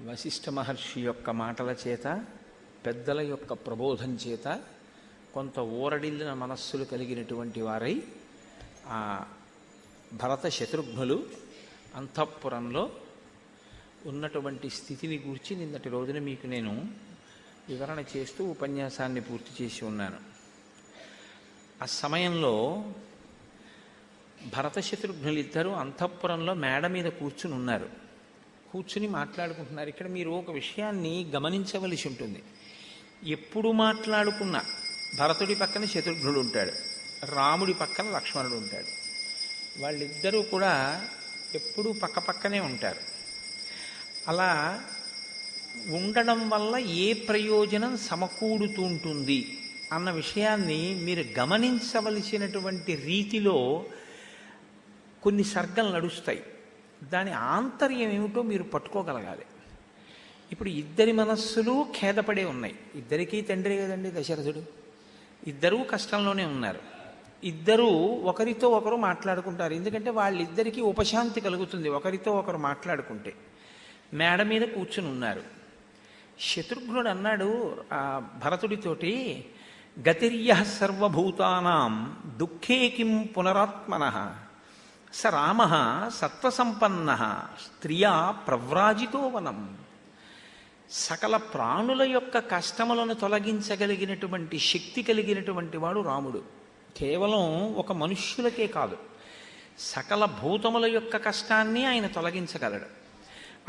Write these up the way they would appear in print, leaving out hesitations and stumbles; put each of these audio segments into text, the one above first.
వశిష్ఠ మహర్షి యొక్క మాటల చేత, పెద్దల యొక్క ప్రబోధం చేత కొంత ఊరడిల్లిన మనస్సులు కలిగినటువంటి వారై ఆ భరత శత్రుఘ్నులు అంతఃపురంలో ఉన్నటువంటి స్థితిని గూర్చి నిన్నటి రోజున మీకు నేను వివరణ చేస్తూ ఉపన్యాసాన్ని పూర్తి చేసి ఉన్నాను. ఆ సమయంలో భరత శత్రుఘ్నులు ఇద్దరు అంతఃపురంలో మేడ మీద కూర్చుని ఉన్నారు. కూర్చుని మాట్లాడుకుంటున్నారు. ఇక్కడ మీరు ఒక విషయాన్ని గమనించవలసి ఉంటుంది. ఎప్పుడు మాట్లాడుకున్నా భరతుడి పక్కన శత్రుఘ్నుడు ఉంటాడు, రాముడి పక్కన లక్ష్మణుడు ఉంటాడు. వాళ్ళిద్దరూ కూడా ఎప్పుడూ పక్కపక్కనే ఉంటారు. అలా ఉండడం వల్ల ఏ ప్రయోజనం సమకూడుతూ ఉంటుంది అన్న విషయాన్ని మీరు గమనించవలసినటువంటి రీతిలో కొన్ని సర్గలు నడుస్తాయి. దాని ఆంతర్యం ఏమిటో మీరు పట్టుకోగలగాలి. ఇప్పుడు ఇద్దరి మనస్సులు ఖేదపడే ఉన్నాయి. ఇద్దరికీ తండ్రి కదండి దశరథుడు. ఇద్దరూ కష్టంలోనే ఉన్నారు. ఇద్దరూ ఒకరితో ఒకరు మాట్లాడుకుంటారు. ఎందుకంటే వాళ్ళిద్దరికీ ఉపశాంతి కలుగుతుంది ఒకరితో ఒకరు మాట్లాడుకుంటే. మేడ మీద కూర్చుని ఉన్నారు. శత్రుఘ్నుడు అన్నాడు భరతుడితోటి, గతిర్యః సర్వభూతానాం దుఃఖే కిం పునరాత్మనః స రామః సత్వసంపన్నః స్త్రియా ప్రవ్రాజితో వనం. సకల ప్రాణుల యొక్క కష్టములను తొలగించగలిగినటువంటి శక్తి కలిగినటువంటి వాడు రాముడు. కేవలం ఒక మనుష్యులకే కాదు, సకల భూతముల యొక్క కష్టాన్ని ఆయన తొలగించగలడు.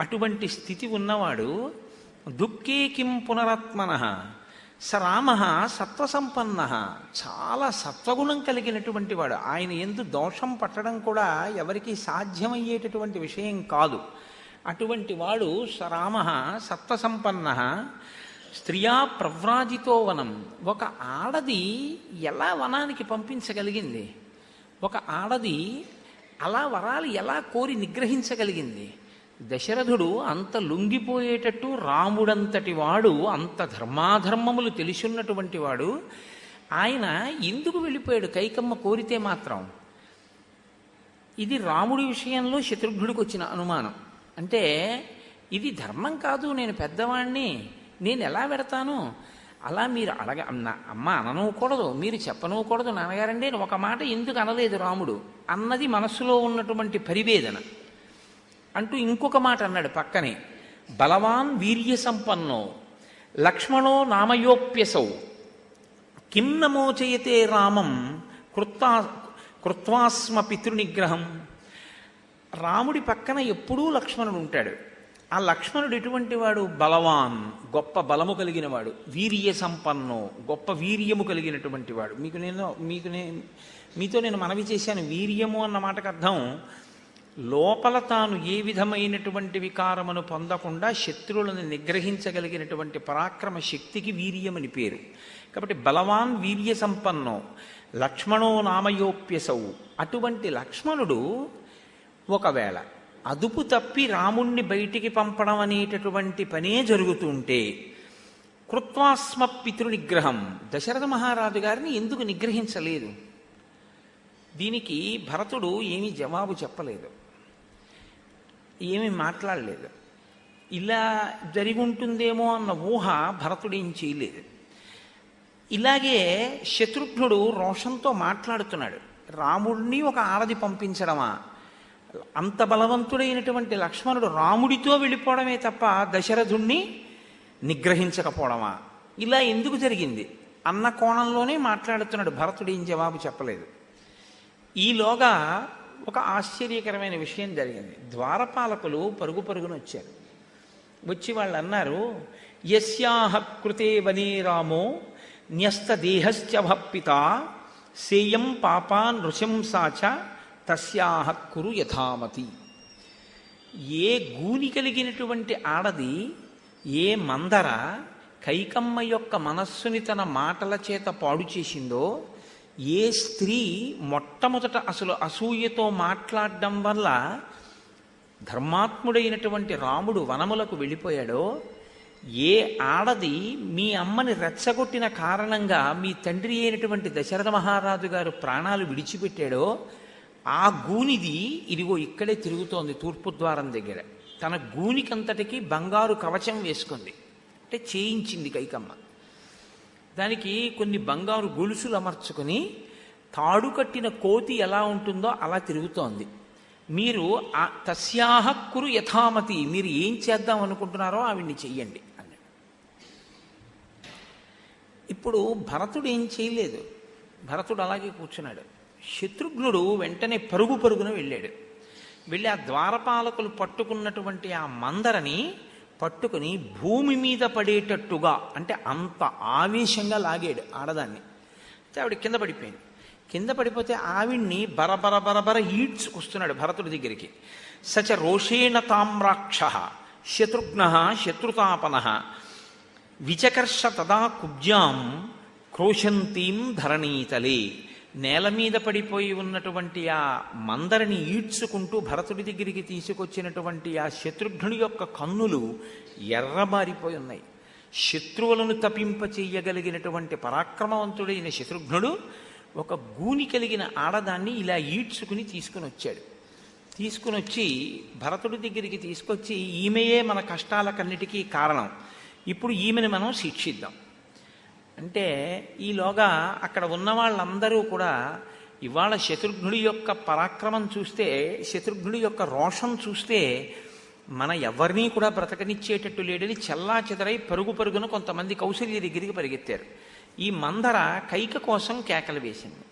అటువంటి స్థితి ఉన్నవాడు దుఃఖే కిం పునరాత్మనః స రామః సత్వసంపన్నః, చాలా సత్వగుణం కలిగినటువంటి వాడు. ఆయన యందు దోషం పట్టడం కూడా ఎవరికీ సాధ్యమయ్యేటటువంటి విషయం కాదు. అటువంటి వాడు స రామః సత్వసంపన్నః స్త్రియా ప్రవ్రాజితో వనం. ఒక ఆడది ఎలా వనానికి పంపించగలిగింది? ఒక ఆడది అలా వరాలు ఎలా కోరి నిగ్రహించగలిగింది? దశరథుడు అంత లొంగిపోయేటట్టు రాముడంతటి వాడు, అంత ధర్మాధర్మములు తెలిసున్నటువంటి వాడు, ఆయన ఎందుకు వెళ్ళిపోయాడు కైకమ్మ కోరితే మాత్రం? ఇది రాముడి విషయంలో శత్రుఘ్నుడికి వచ్చిన అనుమానం. అంటే ఇది ధర్మం కాదు, నేను పెద్దవాణ్ణి, నేను ఎలా పెడతాను? అలా మీరు అమ్మ అననూకూడదు, మీరు చెప్పనూకూడదు నాన్నగారండి అని ఒక మాట ఎందుకు అనలేదు రాముడు అన్నది మనస్సులో ఉన్నటువంటి పరివేదన. అంటూ ఇంకొక మాట అన్నాడు పక్కనే, బలవాన్ వీర్య సంపన్నో లక్ష్మణో నామయోప్యసౌ కిం నమోచయతే రామం కృత్వాస్మ పితృనిగ్రహం. రాముడి పక్కన ఎప్పుడూ లక్ష్మణుడు ఉంటాడు. ఆ లక్ష్మణుడు ఎటువంటి వాడు? బలవాన్, గొప్ప బలము కలిగిన వాడు. వీర్య సంపన్నో, గొప్ప వీర్యము కలిగినటువంటి వాడు. మీతో నేను మనవి చేశాను, వీర్యము అన్న మాటకు అర్థం లోపల తాను ఏ విధమైనటువంటి వికారమును పొందకుండా శత్రువులను నిగ్రహించగలిగినటువంటి పరాక్రమ శక్తికి వీర్యమని పేరు. కాబట్టి బలవాన్ వీర్య సంపన్నో లక్ష్మణో నామయోప్యసౌ. అటువంటి లక్ష్మణుడు ఒకవేళ అదుపు తప్పి రాముణ్ణి బయటికి పంపడం అనేటటువంటి పనే జరుగుతుంటే కృత్వాస్మ పితృనిగ్రహం, దశరథ మహారాజు గారిని ఎందుకు నిగ్రహించలేదు? దీనికి భరతుడు ఏమీ జవాబు చెప్పలేదు, ఏమీ మాట్లాడలేదు. ఇలా జరిగి ఉంటుందేమో అన్న ఊహ భరతుడు ఏం చేయలేదు. ఇలాగే శత్రుఘ్నుడు రోషంతో మాట్లాడుతున్నాడు. రాముడిని ఒక ఆడది పంపించడమా? అంత బలవంతుడైనటువంటి లక్ష్మణుడు రాముడితో వెళ్ళిపోవడమే తప్ప దశరథుణ్ణి నిగ్రహించకపోవడమా? ఇలా ఎందుకు జరిగింది అన్న కోణంలోనే మాట్లాడుతున్నాడు. భరతుడు ఏం జవాబు చెప్పలేదు. ఈలోగా ఒక ఆశ్చర్యకరమైన విషయం జరిగింది. ద్వారపాలకులు పరుగు పరుగున వచ్చారు. వచ్చి వాళ్ళు అన్నారు, యస్యాహ కృతే వనే రామో న్యస్త దేహశ్చ భప్పిత సేయం పాపా నృశంసాచ తస్యాహ కురు యథామతి. ఏ గూని కలిగినటువంటి ఆడది, ఏ మందర కైకమ్మ యొక్క మనస్సుని తన మాటల చేత పాడు చేసిందో, ఏ స్త్రీ మొట్టమొదట అసలు అసూయతో మాట్లాడడం వల్ల ధర్మాత్ముడైనటువంటి రాముడు వనములకు వెళ్ళిపోయాడో, ఏ ఆడది మీ అమ్మని రెచ్చగొట్టిన కారణంగా మీ తండ్రి అయినటువంటి దశరథ మహారాజు గారు ప్రాణాలు విడిచిపెట్టాడో, ఆ గూనిది ఇదిగో ఇక్కడే తిరుగుతోంది తూర్పు ద్వారం దగ్గర. తన గూనికంతటికి బంగారు కవచం వేసుకుంది. అంటే చేయించింది కైకమ్మ. దానికి కొన్ని బంగారు గొలుసులు అమర్చుకొని తాడు కట్టిన కోతి ఎలా ఉంటుందో అలా తిరుగుతోంది. మీరు తస్యాహ కురు యథామతి, మీరు ఏం చేద్దాం అనుకుంటున్నారో ఆవిడ్ని చెయ్యండి అన్నాడు. ఇప్పుడు భరతుడు ఏం చేయలేదు. భరతుడు అలాగే కూర్చున్నాడు. శత్రుఘ్నుడు వెంటనే పరుగున వెళ్ళాడు. వెళ్ళి ఆ ద్వారపాలకులు పట్టుకున్నటువంటి ఆ మందరని పట్టుకుని భూమి మీద పడేటట్టుగా, అంటే అంత ఆవేశంగా లాగాడు ఆడదాన్ని. అయితే ఆవిడ కింద పడిపోయింది. కింద పడిపోతే ఆవిడ్ని బరబర ఈడ్చుకొస్తున్నాడు భరతుడి దగ్గరికి. సచ రోషేణ తామ్రాక్ష శత్రుఘ్న శత్రుతాపన విచకర్ష తదా కుబ్జాం క్రోశంతీం ధరణీతలే. నేల మీద పడిపోయి ఉన్నటువంటి ఆ మందరిని ఈడ్చుకుంటూ భరతుడి దగ్గరికి తీసుకొచ్చినటువంటి ఆ శత్రుఘ్నుడి యొక్క కన్నులు ఎర్రబారిపోయి ఉన్నాయి. శత్రువులను తపింప చెయ్యగలిగినటువంటి పరాక్రమవంతుడైన శత్రుఘ్నుడు ఒక గూని కలిగిన ఆడదాన్ని ఇలా ఈడ్చుకుని తీసుకుని వచ్చాడు. తీసుకుని వచ్చి భరతుడి దగ్గరికి తీసుకొచ్చి, ఈమెయే మన కష్టాలకన్నిటికీ కారణం, ఇప్పుడు ఈమెను మనం శిక్షిద్దాం అంటే, ఈలోగా అక్కడ ఉన్న వాళ్ళందరూ కూడా ఇవాళ శత్రుఘ్నుడి యొక్క పరాక్రమం చూస్తే, శత్రుఘ్నుడి యొక్క రోషం చూస్తే మన ఎవరినీ కూడా బ్రతకనిచ్చేటట్టు లేడని చెల్లా చెదరై పరుగున కొంతమంది కౌసల్య దగ్గరికి పరిగెత్తారు. ఈ మందర కైక కోసం కేకలు వేసింది.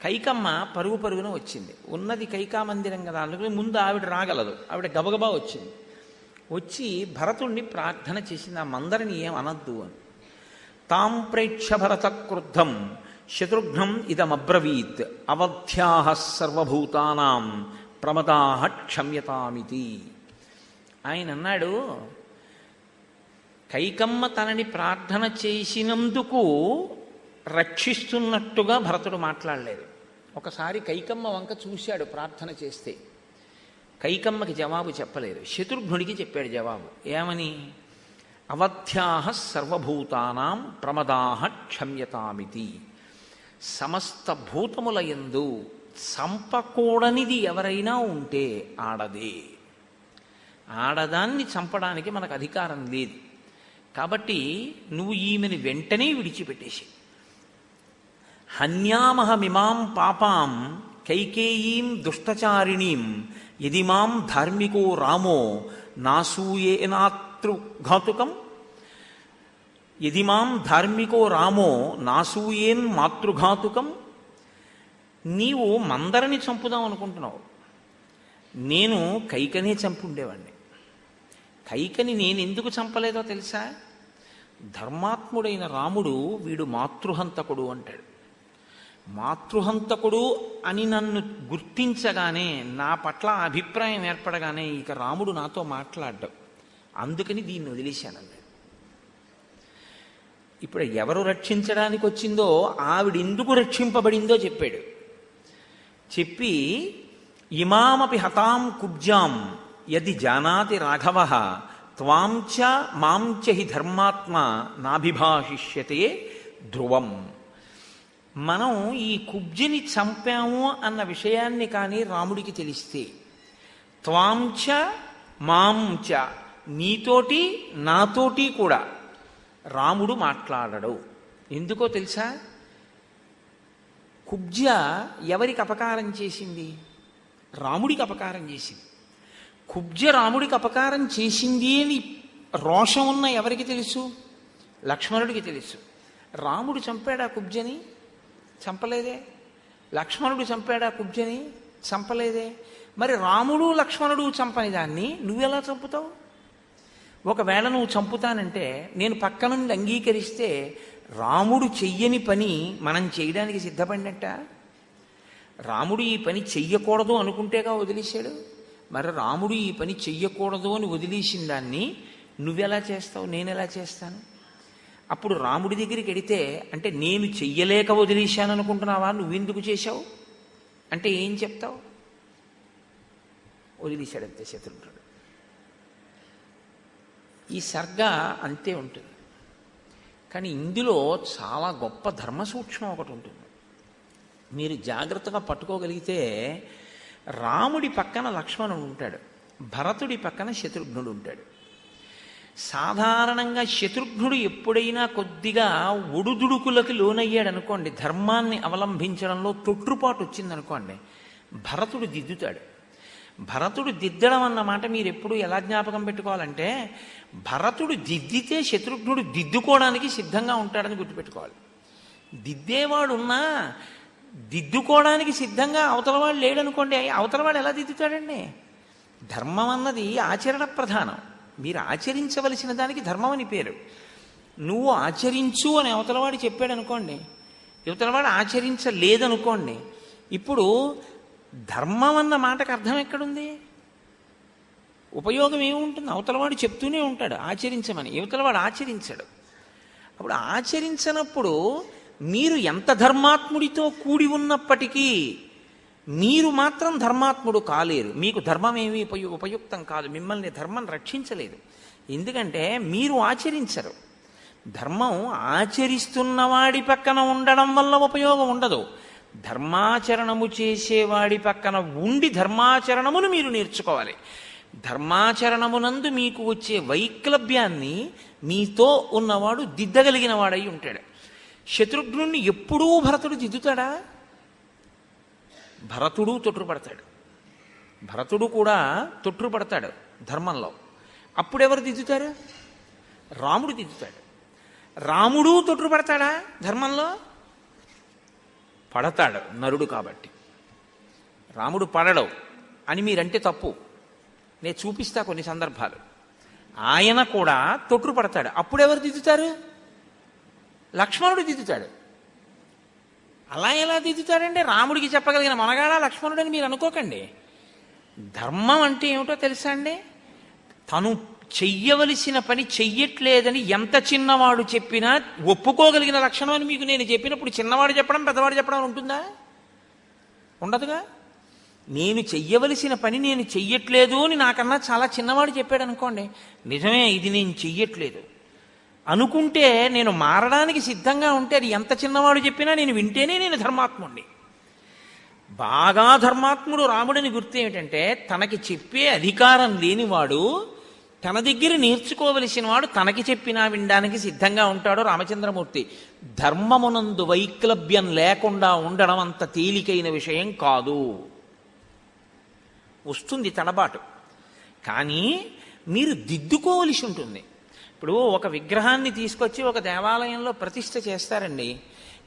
కైకమ్మ పరుగున వచ్చింది. ఉన్నది కైకా మందిరం కదా, అందుకని ముందు ఆవిడ రాగలదు. ఆవిడ గబగబా వచ్చింది. వచ్చి భరతుణ్ణి ప్రార్థన చేసింది, ఆ మందరిని ఏం అనద్దు అని. తాం ప్రేక్ష భరత క్రుద్ధం శత్రుఘ్నం ఇదమబ్రవీత్ అవధ్యాః సర్వభూతానాం ప్రమదాః క్షమ్యతామితి. ఆయన అన్నాడు, కైకమ్మ తనని ప్రార్థన చేసినందుకు రక్షిస్తున్నట్టుగా భరతుడు మాట్లాడలేదు. ఒకసారి కైకమ్మ వంక చూశాడు ప్రార్థన చేస్తే. కైకమ్మకి జవాబు చెప్పలేదు, శత్రుఘ్నుడికి చెప్పాడు జవాబు. ఏమని? అవధ్యాః సర్వభూతానాం ప్రమదాః క్షమ్యతామితి. సమస్త భూతముల యందు చంపకూడనిది ఎవరైనా ఉంటే ఆడదే. ఆడదాన్ని చంపడానికి మనకు అధికారం లేదు. కాబట్టి నువ్వు ఈమెను వెంటనే విడిచిపెట్టేసి. హన్యామహమిమాం పాపాం కైకేయీం దుష్టచారిణీం యదిమాం ధార్మికో రామో నాసూయేనాతృఘాతుకం యదిమాం ధార్మికో రామో నాసూయేన్ మాతృఘాతుకం. నీవు మందరిని చంపుదాం అనుకుంటున్నావు, నేను కైకనే చంపుండేవాడిని. కైకని నేను ఎందుకు చంపలేదో తెలుసా? ధర్మాత్ముడైన రాముడు వీడు మాతృహంతకుడు అంటాడు. మాతృహంతకుడు అని నన్ను గుర్తించగానే, నా పట్ల అభిప్రాయం ఏర్పడగానే ఇక రాముడు నాతో మాట్లాడ్డాడు, అందుకని దీన్ని వదిలేశానన్నాడు. ఇప్పుడు ఎవరు రక్షించడానికి వచ్చిందో ఆవిడెందుకు రక్షింపబడిందో చెప్పాడు. చెప్పి ఇమామపి హతాం కుబ్జాం యది జానాతి రాఘవ త్వాంచ మాంచ హి ధర్మాత్మ నాభిభాషిష్యతే ధ్రువం. మనం ఈ కుబ్జిని చంపాము అన్న విషయాన్ని కానీ రాముడికి తెలిస్తే, త్వాంచ మాంచ నీతోటి నాతోటి కూడా రాముడు మాట్లాడడు. ఎందుకో తెలుసా? కుబ్జ ఎవరికి అపకారం చేసింది? రాముడికి అపకారం చేసింది. కుబ్జ రాముడికి అపకారం చేసింది అని రోషం ఉన్న ఎవరికి తెలుసు? లక్ష్మణుడికి తెలుసు. రాముడు చంపాడా కుబ్జని? చంపలేదే. లక్ష్మణుడు చంపాడా కుబ్జని? చంపలేదే. మరి రాముడు లక్ష్మణుడు చంపని దాన్ని నువ్వెలా చంపుతావు? ఒకవేళ నువ్వు చంపుతానంటే నేను పక్క నుండి అంగీకరిస్తే రాముడు చెయ్యని పని మనం చేయడానికి సిద్ధపడినట్ట? రాముడు ఈ పని చెయ్యకూడదు అనుకుంటేగా వదిలేశాడు. మరి రాముడు ఈ పని చెయ్యకూడదు అని వదిలేసిన దాన్ని నువ్వెలా చేస్తావు, నేనెలా చేస్తాను? అప్పుడు రాముడి దగ్గరికి వెడితే, అంటే నేను చెయ్యలేక వదిలేశాను అనుకుంటున్నావా, నువ్వెందుకు చేశావు అంటే ఏం చెప్తావు? వదిలేశాడంతే శత్రుఘ్నుడు. ఈ సర్గ అంతే ఉంటుంది. కానీ ఇందులో చాలా గొప్ప ధర్మ సూక్ష్మం ఒకటి ఉంటుంది. మీరు జాగ్రత్తగా పట్టుకోగలిగితే, రాముడి పక్కన లక్ష్మణుడు ఉంటాడు. భరతుడి పక్కన శత్రుఘ్నుడు ఉంటాడు. సాధారణంగా శత్రుఘ్నుడు ఎప్పుడైనా కొద్దిగా ఒడుదుడుకులకు లోనయ్యాడు అనుకోండి, ధర్మాన్ని అవలంబించడంలో తొట్టుపాటు వచ్చిందనుకోండి, భరతుడు దిద్దుతాడు. భరతుడు దిద్దడం అన్నమాట మీరు ఎప్పుడు ఎలా జ్ఞాపకం పెట్టుకోవాలంటే, భరతుడు దిద్దితే శత్రుఘ్నుడు దిద్దుకోవడానికి సిద్ధంగా ఉంటాడని గుర్తుపెట్టుకోవాలి. దిద్దేవాడున్నా దిద్దుకోవడానికి సిద్ధంగా అవతలవాడు లేడనుకోండి, అవతలవాడు ఎలా దిద్దుతాడండి? ధర్మం అన్నది ఆచరణ ప్రధానం. మీరు ఆచరించవలసిన దానికి ధర్మం అని పేరు. నువ్వు ఆచరించు అని అవతలవాడు చెప్పాడు అనుకోండి, యువతలవాడు ఆచరించలేదనుకోండి, ఇప్పుడు ధర్మం అన్న మాటకు అర్థం ఎక్కడుంది? ఉపయోగం ఏముంటుంది? అవతలవాడు చెప్తూనే ఉంటాడు ఆచరించమని, యువతలవాడు ఆచరించాడు. అప్పుడు ఆచరించనప్పుడు మీరు ఎంత ధర్మాత్ముడితో కూడి ఉన్నప్పటికీ మీరు మాత్రం ధర్మాత్ముడు కాలేరు. మీకు ధర్మం ఏమీ ఉపయుక్తం కాదు, మిమ్మల్ని ధర్మం రక్షించలేదు. ఎందుకంటే మీరు ఆచరించరు. ధర్మం ఆచరిస్తున్నవాడి పక్కన ఉండడం వల్ల ఉపయోగం ఉండదు. ధర్మాచరణము చేసేవాడి పక్కన ఉండి ధర్మాచరణమును మీరు నేర్చుకోవాలి. ధర్మాచరణమునందు మీకు వచ్చే వైక్లభ్యాన్ని మీతో ఉన్నవాడు దిద్దగలిగిన వాడై ఉంటాడు. శత్రుఘ్నుణ్ణి ఎప్పుడూ భరతుడు దిద్దుతాడా? భరతుడు తొట్టుపడతాడు. భరతుడు కూడా తొట్టుపడతాడు ధర్మంలో. అప్పుడెవరు దిద్దుతారు? రాముడు దిద్దుతాడు. రాముడు తొట్టుపడతాడా ధర్మంలో? పడతాడు, నరుడు కాబట్టి. రాముడు పడడు అని మీరంటే తప్పు. నేను చూపిస్తా కొన్ని సందర్భాలు. ఆయన కూడా తొట్టుపడతాడు. అప్పుడెవరు దిద్దుతారు? లక్ష్మణుడు దిద్దుతాడు. అలా ఎలా దిద్దుతాడంటే రాముడికి చెప్పగలిగిన మనగాడ లక్ష్మణుడని మీరు అనుకోకండి. ధర్మం అంటే ఏమిటో తెలుసా అండి? తను చెయ్యవలసిన పని చెయ్యట్లేదని ఎంత చిన్నవాడు చెప్పినా ఒప్పుకోగలిగిన లక్షణం అని మీకు నేను చెప్పినప్పుడు చిన్నవాడు చెప్పడం పెద్దవాడు చెప్పడం ఉంటుందా? ఉండదుగా. నేను చెయ్యవలసిన పని నేను చెయ్యట్లేదు అని నాకన్నా చాలా చిన్నవాడు చెప్పాడు అనుకోండి, నిజమే ఇది నేను చెయ్యట్లేదు అనుకుంటే, నేను మారడానికి సిద్ధంగా ఉంటే అది ఎంత చిన్నవాడు చెప్పినా నేను వింటేనే నేను ధర్మాత్ముడిని. బాగా ధర్మాత్ముడు రాముడిని గుర్తు ఏమిటంటే, తనకి చెప్పే అధికారం లేనివాడు తన దగ్గర నేర్చుకోవలసిన వాడు తనకి చెప్పినా వినడానికి సిద్ధంగా ఉంటాడు రామచంద్రమూర్తి. ధర్మమునందు వైక్లభ్యం లేకుండా ఉండడం అంత తేలికైన విషయం కాదు. వస్తుంది తడబాటు, కానీ మీరు దిద్దుకోవలసి ఉంటుంది. ఇప్పుడు ఒక విగ్రహాన్ని తీసుకొచ్చి ఒక దేవాలయంలో ప్రతిష్ఠ చేస్తారండి.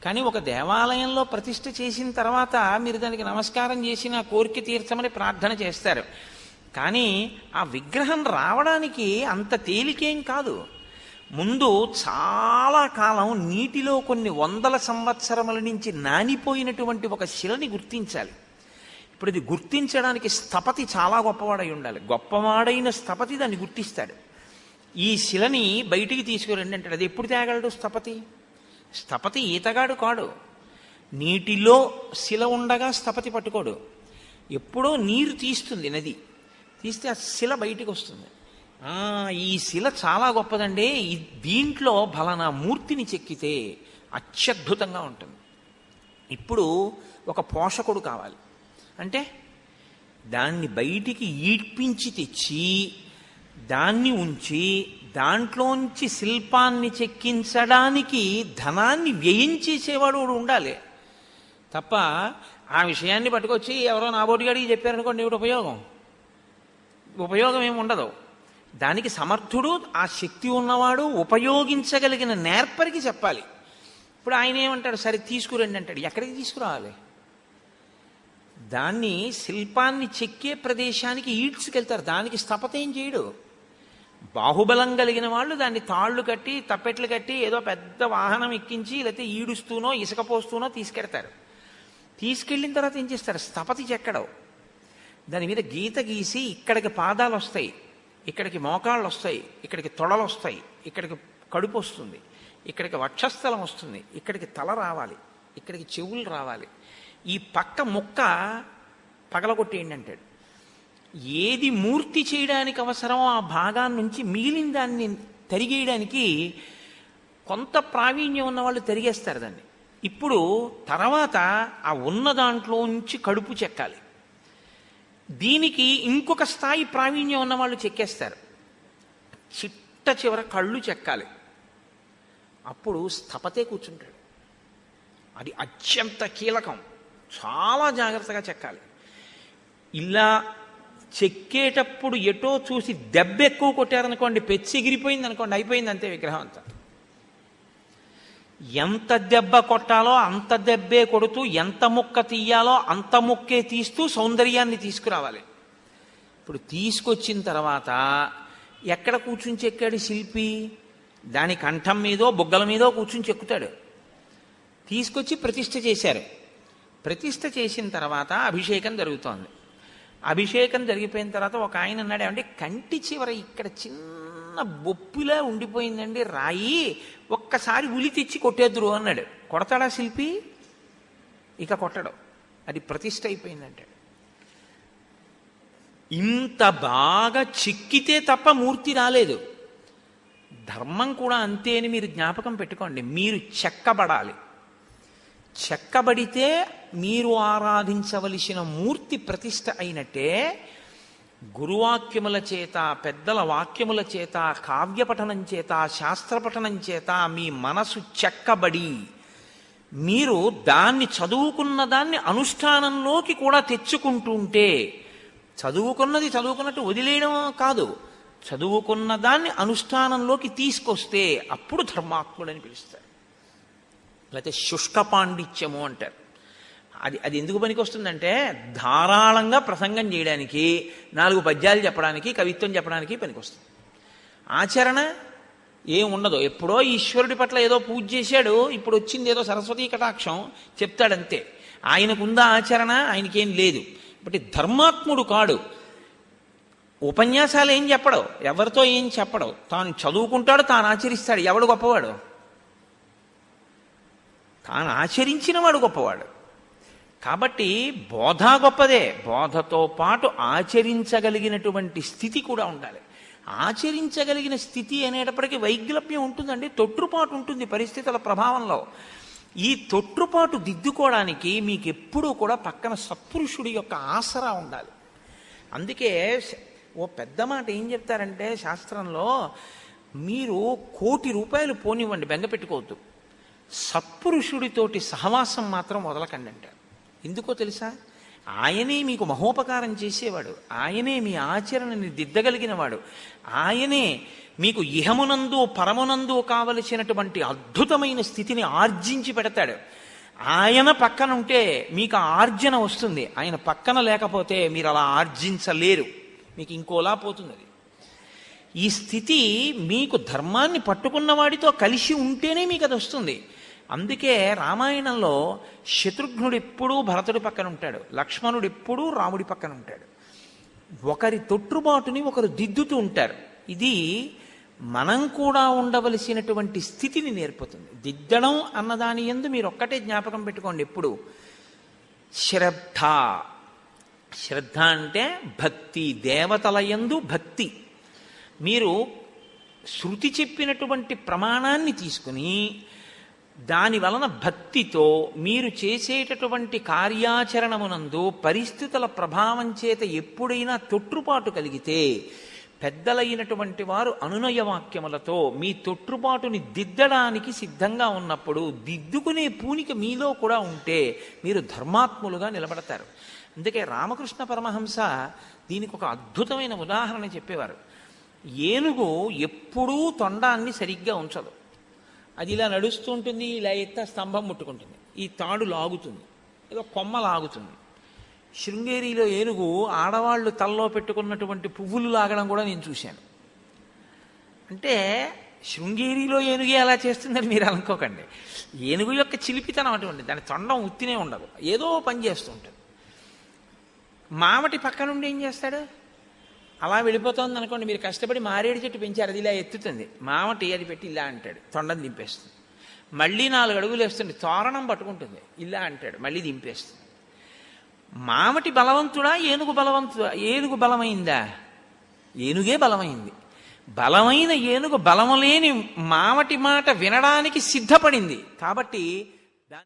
కానీ ఒక దేవాలయంలో ప్రతిష్ఠ చేసిన తర్వాత మీరు దానికి నమస్కారం చేసి నా కోరిక తీర్చమని ప్రార్థన చేస్తారు. కానీ ఆ విగ్రహం రావడానికి అంత తేలికేం కాదు. ముందు చాలా కాలం నీటిలో కొన్ని వందల సంవత్సరముల నుంచి నానిపోయినటువంటి ఒక శిలని గుర్తించాలి. ఇప్పుడు ఇది గుర్తించడానికి స్థపతి చాలా గొప్పవాడై ఉండాలి. గొప్పవాడైన స్థపతి దాన్ని గుర్తిస్తాడు. ఈ శిలని బయటికి తీసుకురండి అంటాడు. అది ఎప్పుడు తేగలడు స్థపతి? స్థపతి ఈతగాడు కాడు. నీటిలో శిల ఉండగా స్థపతి పట్టుకోడు. ఎప్పుడో నీరు తీస్తుంది నది, తీస్తే ఆ శిల బయటికి వస్తుంది. ఈ శిల చాలా గొప్పదండి, దీంట్లో ఫలానా మూర్తిని చెక్కితే అత్యద్భుతంగా ఉంటుంది. ఇప్పుడు ఒక పోషకుడు కావాలి అంటే దాన్ని బయటికి ఈడ్పించి తెచ్చి దాన్ని ఉంచి దాంట్లోంచి శిల్పాన్ని చెక్కించడానికి ధనాన్ని వ్యయం చేసేవాడు ఉండాలి తప్ప ఆ విషయాన్ని పట్టుకొచ్చి ఎవరో నాబోటిగాడికి చెప్పారనుకోండి ఏమిటి ఉపయోగం ఏమి ఉండదు. దానికి సమర్థుడు, ఆ శక్తి ఉన్నవాడు, ఉపయోగించగలిగిన నేర్పరికి చెప్పాలి. ఇప్పుడు ఆయన ఏమంటాడు, సరే తీసుకురండి అంటాడు. ఎక్కడికి తీసుకురావాలి? దాన్ని శిల్పాన్ని చెక్కే ప్రదేశానికి ఈడ్చుకెళ్తారు. దానికి స్థపత ఏం చేయడు. బాహుబలం కలిగిన వాళ్ళు దాన్ని తాళ్ళు కట్టి తప్పెట్లు కట్టి ఏదో పెద్ద వాహనం ఎక్కించి లేకపోతే ఈడుస్తూనో ఇసుక పోస్తూనో తీసుకెడతారు. తీసుకెళ్ళిన తర్వాత ఏం చేస్తారు? స్థపతి చెక్కడవు. దాని మీద గీత గీసి ఇక్కడికి పాదాలు వస్తాయి, ఇక్కడికి మోకాళ్ళు వస్తాయి, ఇక్కడికి తొడలు వస్తాయి, ఇక్కడికి కడుపు వస్తుంది, ఇక్కడికి వక్షస్థలం వస్తుంది, ఇక్కడికి తల రావాలి, ఇక్కడికి చెవులు రావాలి, ఈ పక్క ముక్క పగలగొట్టేయండి అంటాడు. ఏది మూర్తి చేయడానికి అవసరమో ఆ భాగాన్ని నుంచి మిగిలిన దాన్ని తరిగేయడానికి కొంత ప్రావీణ్యం ఉన్న వాళ్ళు తరిగేస్తారు దాన్ని. ఇప్పుడు తర్వాత ఆ ఉన్న దాంట్లో నుంచి కడుపు చెక్కాలి. దీనికి ఇంకొక స్థాయి ప్రావీణ్యం ఉన్న వాళ్ళు చెక్కేస్తారు. చిట్ట చివర కళ్ళు చెక్కాలి. అప్పుడు స్థపతే కూర్చుంటాడు. అది అత్యంత కీలకం. చాలా జాగ్రత్తగా చెక్కాలి. ఇలా చెక్కేటప్పుడు ఎటో చూసి దెబ్బ ఎక్కువ కొట్టారనుకోండి, పెచ్చి ఎగిరిపోయింది అనుకోండి, అయిపోయింది అంతే విగ్రహం అంతా. ఎంత దెబ్బ కొట్టాలో అంత దెబ్బే కొడుతూ, ఎంత ముక్క తీయాలో అంత ముక్కే తీస్తూ సౌందర్యాన్ని తీసుకురావాలి. ఇప్పుడు తీసుకొచ్చిన తర్వాత ఎక్కడ కూర్చుని చెక్కాడు శిల్పి? దాని కంఠం మీదో బుగ్గల మీదో కూర్చుని చెక్కుతాడు. తీసుకొచ్చి ప్రతిష్ఠ చేశారు. ప్రతిష్ఠ చేసిన తర్వాత అభిషేకం జరుగుతోంది. అభిషేకం జరిగిపోయిన తర్వాత ఒక ఆయన అన్నాడు, ఏమంటే కంటి చివర ఇక్కడ చిన్న బొప్పిలా ఉండిపోయిందండి రాయి, ఒక్కసారి ఉలి తెచ్చి కొట్టేద్దురు అన్నాడు. కొడతాడా శిల్పి? ఇక కొట్టడం. అది ప్రతిష్ఠ అయిపోయిందంటాడు. ఇంత బాగా చిక్కితే తప్ప మూర్తి రాలేదు. ధర్మం కూడా అంతే అని మీరు జ్ఞాపకం పెట్టుకోండి. మీరు చెక్కబడాలి. చెక్కబడితే మీరు ఆరాధించవలసిన మూర్తి ప్రతిష్ఠ అయినట్టే. గురువాక్యముల చేత, పెద్దల వాక్యముల చేత, కావ్యపఠనం చేత, శాస్త్రపఠనం చేత మీ మనసు చెక్కబడి మీరు దాన్ని చదువుకున్న దాన్ని అనుష్ఠానంలోకి కూడా తెచ్చుకుంటూ ఉంటే, చదువుకున్నది చదువుకున్నట్టు వదిలేయడం కాదు, చదువుకున్న దాన్ని అనుష్ఠానంలోకి తీసుకొస్తే అప్పుడు ధర్మాత్ముడని పిలుస్తారు. లేకపోతే శుష్క పాండిత్యము అంటారు. అది ఎందుకు పనికి వస్తుందంటే, ధారాళంగా ప్రసంగం చేయడానికి, 4 పద్యాలు చెప్పడానికి, కవిత్వం చెప్పడానికి పనికి వస్తుంది. ఆచరణ ఏం ఉండదు. ఎప్పుడో ఈశ్వరుడి పట్ల ఏదో పూజ చేశాడు, ఇప్పుడు వచ్చింది ఏదో సరస్వతీ కటాక్షం చెప్తాడంతే. ఆయనకుందా ఆచరణ? ఆయనకేం లేదు. బట్టి ధర్మాత్ముడు కాడు. ఉపన్యాసాలు ఏం చెప్పడు, ఎవరితో ఏం చెప్పడు, తాను చదువుకుంటాడు, తాను ఆచరిస్తాడు. ఎవడు గొప్పవాడు? తాను ఆచరించిన వాడు గొప్పవాడు. కాబట్టి బోధ గొప్పదే. బోధతో పాటు ఆచరించగలిగినటువంటి స్థితి కూడా ఉండాలి. ఆచరించగలిగిన స్థితి అనేటప్పటికీ వైగ్లభ్యం ఉంటుందండి, తొట్టుపాటు ఉంటుంది పరిస్థితుల ప్రభావంలో. ఈ తొట్టుపాటు దిద్దుకోవడానికి మీకు ఎప్పుడూ కూడా పక్కన సత్పురుషుడి యొక్క ఆసరా ఉండాలి. అందుకే ఓ పెద్ద మాట ఏం చెప్తారంటే శాస్త్రంలో, మీరు 1,00,00,000 రూపాయలు పోనివ్వండి, బెంగపెట్టుకోవద్దు, సత్పురుషుడితోటి సహవాసం మాత్రం వదలకండి అంటారు. ఎందుకో తెలుసా? ఆయనే మీకు మహోపకారం చేసేవాడు, ఆయనే మీ ఆచరణని దిద్దగలిగిన వాడు, ఆయనే మీకు ఇహమునందు పరమునందు కావలసినటువంటి అద్భుతమైన స్థితిని ఆర్జించి పెడతాడు. ఆయన పక్కన ఉంటే మీకు ఆ ఆర్జన వస్తుంది. ఆయన పక్కన లేకపోతే మీరు అలా ఆర్జించలేరు, మీకు ఇంకోలా పోతుంది. అది ఈ స్థితి మీకు ధర్మాన్ని పట్టుకున్న వాడితో కలిసి ఉంటేనే మీకు అది వస్తుంది. అందుకే రామాయణంలో శత్రుఘ్నుడు ఎప్పుడూ భరతుడి పక్కన ఉంటాడు, లక్ష్మణుడు ఎప్పుడూ రాముడి పక్కన ఉంటాడు. ఒకరి తొట్టుబాటుని ఒకరు దిద్దుతూ ఉంటారు. ఇది మనం కూడా ఉండవలసినటువంటి స్థితిని నేర్పుతుంది. దిద్దడం అన్నదాని యందు మీరు ఒక్కటే జ్ఞాపకం పెట్టుకోండి ఎప్పుడు, శ్రద్ధ. శ్రద్ధ అంటే భక్తి, దేవతల యందు భక్తి. మీరు శృతి చెప్పినటువంటి ప్రమాణాన్ని తీసుకుని దాని వలన భక్తితో మీరు చేసేటటువంటి కార్యాచరణమునందు పరిస్థితుల ప్రభావం చేత ఎప్పుడైనా తొట్టుపాటు కలిగితే, పెద్దలైనటువంటి వారు అనునయ వాక్యములతో మీ తొట్టుపాటుని దిద్దడానికి సిద్ధంగా ఉన్నప్పుడు, దిద్దుకునే పూనిక మీలో కూడా ఉంటే మీరు ధర్మాత్ములుగా నిలబడతారు. అందుకే రామకృష్ణ పరమహంస దీనికి ఒక అద్భుతమైన ఉదాహరణ చెప్పేవారు. ఏనుగు ఎప్పుడూ తొండాన్ని సరిగ్గా ఉంచదు. అది ఇలా నడుస్తూ ఉంటుంది, ఇలా ఎత్త స్తంభం ముట్టుకుంటుంది, ఈ తాడు లాగుతుంది, ఏదో కొమ్మ లాగుతుంది. శృంగేరిలో ఏనుగు ఆడవాళ్ళు తలలో పెట్టుకున్నటువంటి పువ్వులు లాగడం కూడా నేను చూశాను. అంటే శృంగేరిలో ఏనుగే అలా చేస్తుందని మీరు అనుకోకండి. ఏనుగు యొక్క చిలిపితనం అటువంటి, దాని తొండం ఉత్తినే ఉండదు, ఏదో పని చేస్తూ ఉంటుంది. మావటి పక్క నుండి ఏం చేస్తాడు? అలా వెళ్ళిపోతుంది అనుకోండి, మీరు కష్టపడి మారేడు చెట్టు పెంచారు, అది ఇలా ఎత్తుతుంది, మామటి అది పెట్టి ఇలా అంటాడు, తొండం దింపేస్తుంది. మళ్ళీ 4 అడుగులు వేస్తుంది, తోరణం పట్టుకుంటుంది, ఇలా అంటాడు, మళ్ళీ దింపేస్తుంది. మామటి బలవంతుడా, ఏనుగు బలవంతుడా? ఏనుగు బలమైందా? ఏనుగే బలమైంది. బలమైన ఏనుగు బలము లేని మామటి మాట వినడానికి సిద్ధపడింది. కాబట్టి